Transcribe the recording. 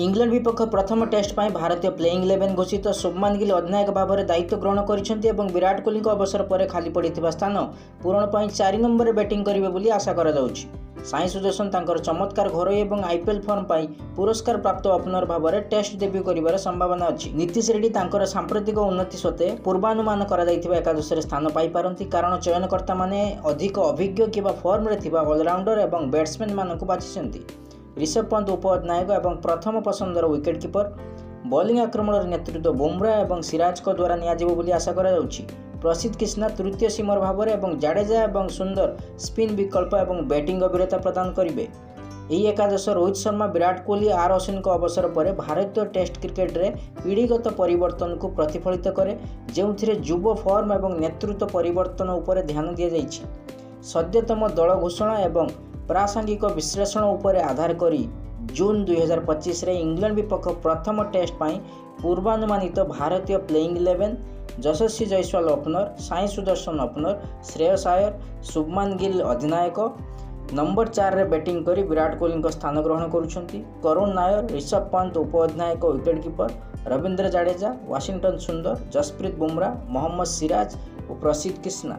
England विपक्ष प्रथम test पर भारतीय प्लेइंग 11 घोषित शुभमान गिल अधिनायक भाव में दायित्व ग्रहण कर विराट कोहली अवसर पर खाली पड़ा स्थान पूरण पर 4 नंबर बैटिंग करेंगे आशा कर साई सुदर्शन तांकर चमत्कार घरोई और आईपीएल फॉर्म पर पुरस्कार प्राप्त ओपनर भाव में टेस्ट डेब्यू कर संभावना अच्छी। नीतीश रेड्डी तांकर सांप्रतिक उन्नति सत्वे पूर्वानुमान एकादश स्थान पाइपारती कारण चयनकर्ता माने अधिक अभिज्ञ कि फॉर्म रे ऑलराउंडर और बैट्समैन मानक बाछिଛନ୍ତି। ऋषभ पंत उप अधिनायक और प्रथम पसंदर विकेट कीपर बॉलिंग आक्रमण नेतृत्व बुमराह और सिराज द्वारा नियाजिबो आशा करा जाउछि। प्रसिद्ध कृष्णा तृतीय सीमर भाव में जाडेजा और सुंदर स्पिन विकल्प और बैटिंग गभीरता प्रदान करेंगे। यही एकादश रोहित शर्मा विराट कोहली आर अश्विन अवसर पर भारतीय टेस्ट क्रिकेट रे पीढ़ीगत परिवर्तन को प्रतिफलित करे जो युव फॉर्म और नेतृत्व परिवर्तन उपर ध्यान दि जाइछि। सद्यतम दल घोषणा और प्रासंगिक विश्लेषण उपर आधार करी जून 2025 रे इंग्लैंड विपक्ष प्रथम टेस्ट पर पूर्वानुमानित भारतीय playing 11 Yashasvi Jaiswal opener, Sai Sudharsan opener, Shreyas Iyer, Shubman Gill अधिनायक नंबर 4 रे बैटिंग करी विराट कोहली स्थान ग्रहण करुछंती। करुण नायर, ऋषभ पंत उप अधिनायक wicket keeper, Ravindra Jadeja, Washington Sundar, Jasprit Bumrah, Mohammad Siraj और प्रसिद्ध कृष्णा।